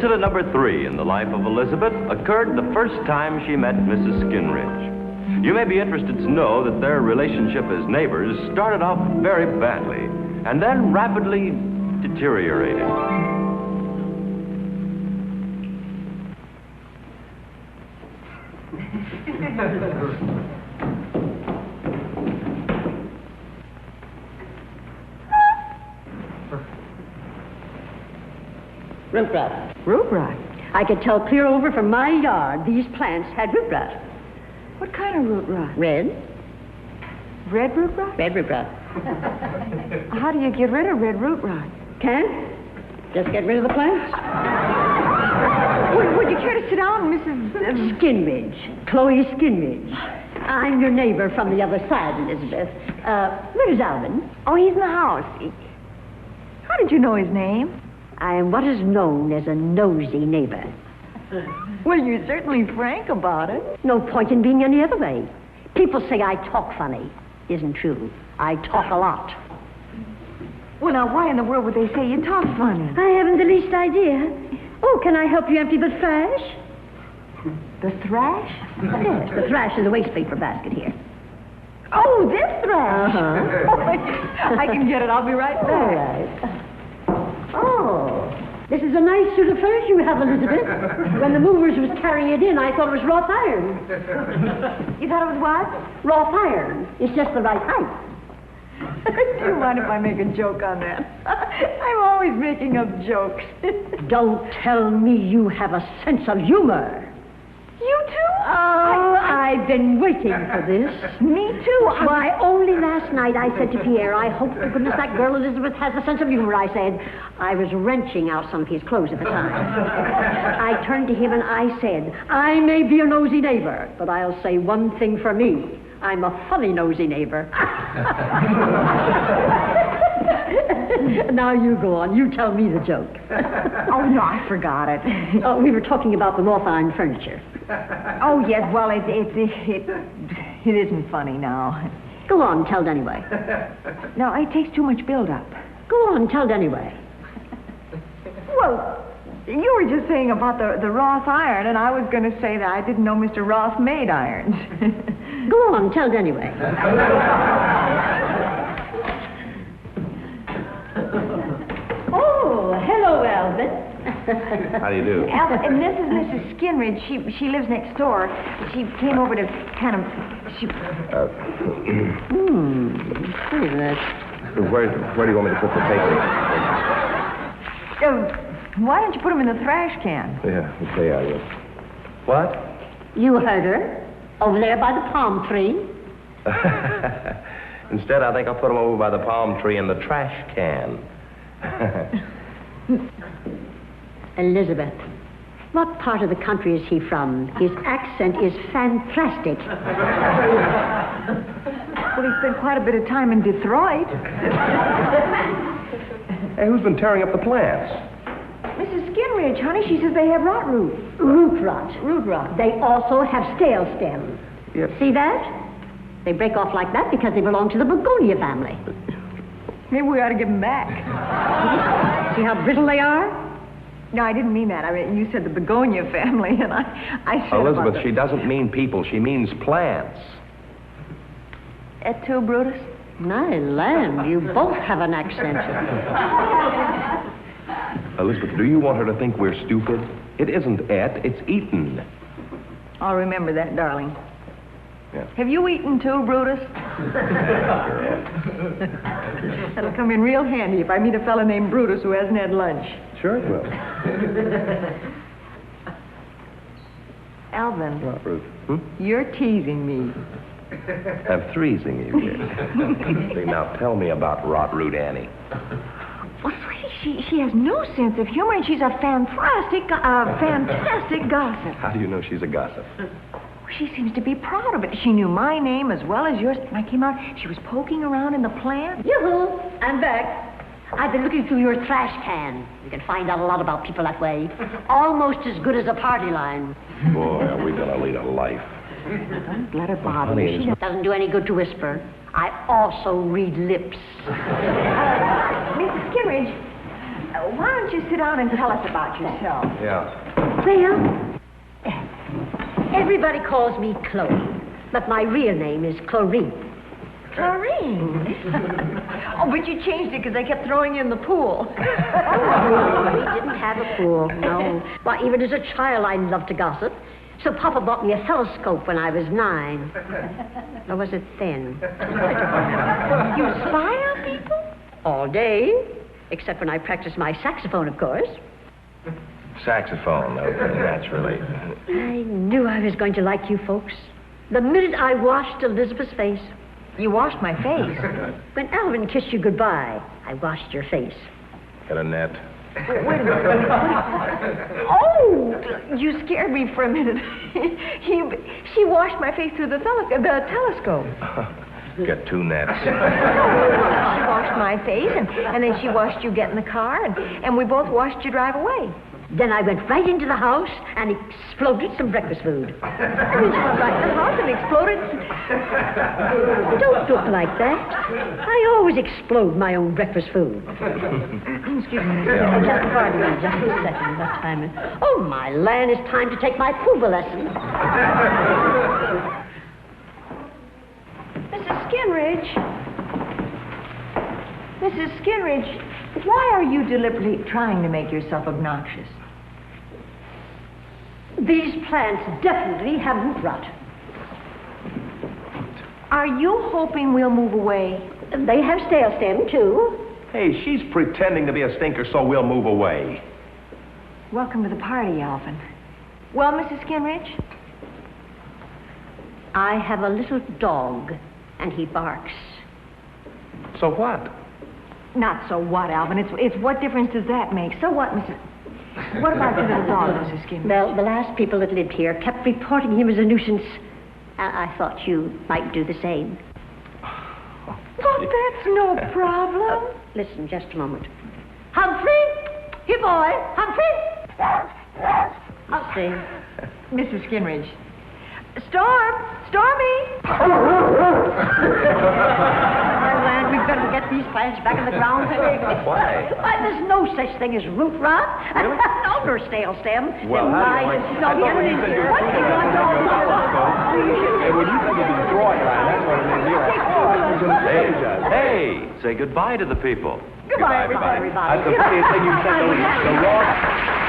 Incident number 3 in the life of Elizabeth occurred the first time she met Mrs. Skinridge. You may be interested to know that their relationship as neighbors started off very badly and then rapidly deteriorated. Root rot. Root rot? I could tell clear over from my yard these plants had root rot. What kind of root rot? Red. Red root rot? Red root rot. How do you get rid of red root rot? Can't? Just get rid of the plants? Would you care to sit down, Mrs. Skinridge. Chloe Skinridge. I'm your neighbor from the other side, Elizabeth. Where's Alvin? Oh, he's in the house. How did you know his name? I am what is known as a nosy neighbor. Well, you're certainly frank about it. No point in being any other way. People say I talk funny. Isn't true. I talk a lot. Well, now, why in the world would they say you talk funny? I haven't the least idea. Oh, can I help you empty the trash? The thrash? Yes, the trash in the waste paper basket here. Oh, this thrash? Uh-huh. I can get it. I'll be right back. All right. Oh, this is a nice suit of furniture you have, Elizabeth. When the movers was carrying it in, I thought it was wrought iron. You thought it was what? Wrought iron. It's just the right height. Do you mind if I make a joke on that? I'm always making up jokes. Don't tell me you have a sense of humor. You too? Oh, I've been waiting for this. Me too. Why, only last night I said to Pierre, I hope to goodness that girl Elizabeth has a sense of humor, I said. I was wrenching out some of his clothes at the time. I turned to him and I said, I may be a nosy neighbor, but I'll say one thing for me. I'm a funny nosy neighbor. Now you go on. You tell me the joke. Oh, no, I forgot it. Oh, we were talking about the wrought iron furniture. Oh, yes, well, it isn't funny now. Go on, tell it anyway. No, it takes too much build-up. Go on, tell it anyway. Well, you were just saying about the Roth iron, and I was going to say that I didn't know Mr. Roth made irons. Go on, tell it anyway. Oh, hello, Alvin. How do you do? And this is Mrs. Skinridge. She lives next door. She came over to kind of... What is that? Where do you want me to put the paper? Why don't you put them in the trash can? Yeah, okay, I will. What? You heard her. Over there by the palm tree. Instead, I think I'll put him over by the palm tree in the trash can. Elizabeth, what part of the country is he from? His accent is fantastic. Well, he spent quite a bit of time in Detroit. Hey, who's been tearing up the plants? Mrs. Skinridge, honey, she says they have rot root. Root rot. Root rot. They also have stale stems. Yes. See that? They break off like that because they belong to the begonia family. Maybe we ought to give them back. See how brittle they are? No, I didn't mean that. I mean, you said the begonia family, and I said Elizabeth, she doesn't mean people. She means plants. Et tu, Brutus? My land, you both have an accent. Elizabeth, do you want her to think we're stupid? It isn't et, it's eaten. I'll remember that, darling. Yeah. Have you eaten too, Brutus? That'll come in real handy if I meet a fellow named Brutus who hasn't had lunch. Sure it will. Alvin. What, Ruth? You're teasing me. I'm freezing you here. See, now tell me about Rot Root Annie. Well, sweetie, she has no sense of humor, and she's a fantastic gossip. How do you know she's a gossip? She seems to be proud of it. She knew my name as well as yours. When I came out, she was poking around in the plant. Yoo-hoo, I'm back. I've been looking through your trash can. You can find out a lot about people that way. Almost as good as a party line. Boy, are we gonna lead a life. Don't let her bother Honey, you. She doesn't do any good to whisper. I also read lips. Mrs. Skinridge, why don't you sit down and tell us about yourself? Yeah. Well, everybody calls me Chloe, but my real name is Chlorine. Chlorine? Oh, but you changed it because they kept throwing you in the pool. We didn't have a pool, no. Why, even as a child, I loved to gossip. So Papa bought me a telescope when I was 9. Or was it 10? You spy on people? All day, except when I practice my saxophone, of course. Saxophone, naturally. I knew I was going to like you folks. The minute I washed Elizabeth's face. You washed my face. When Alvin kissed you goodbye, I washed your face. Got a net. Wait a minute. Oh, you scared me for a minute. She washed my face through the telescope. Got 2 nets. She washed my face, and then she watched you get in the car, and we both watched you drive away. Then I went right into the house and exploded some breakfast food. And then she went right in the house and exploded. Don't look like that. I always explode my own breakfast food. Excuse me. Just pardon me just a second. What time is... Oh, my land, it's time to take my tuba lesson. Mrs. Skinridge. Mrs. Skinridge, why are you deliberately trying to make yourself obnoxious? These plants definitely have root rot. Are you hoping we'll move away? They have stale stem, too. Hey, she's pretending to be a stinker, so we'll move away. Welcome to the party, Alvin. Well, Mrs. Skinridge? I have a little dog, and he barks. So what? Not so what, Alvin. It's what difference does that make? So what, Mrs... What about your little dog, Mrs. Skinridge? Well, the last people that lived here kept reporting him as a nuisance. I thought you might do the same. Oh, that's no problem. Listen, just a moment. Humphrey! Here, boy! Humphrey! Humphrey. Mrs. Skinridge. Stormy! Land, we've got to get these plants back in the ground. Why? Why, there's no such thing as root rot. Really? No, nor stale stem. Well, how do you like... No, the enemy... What do you want to Hey, when you think you can draw it right, that's what it is. Hey, say goodbye to the people. Goodbye, everybody. That's the funniest thing you've said. The raw...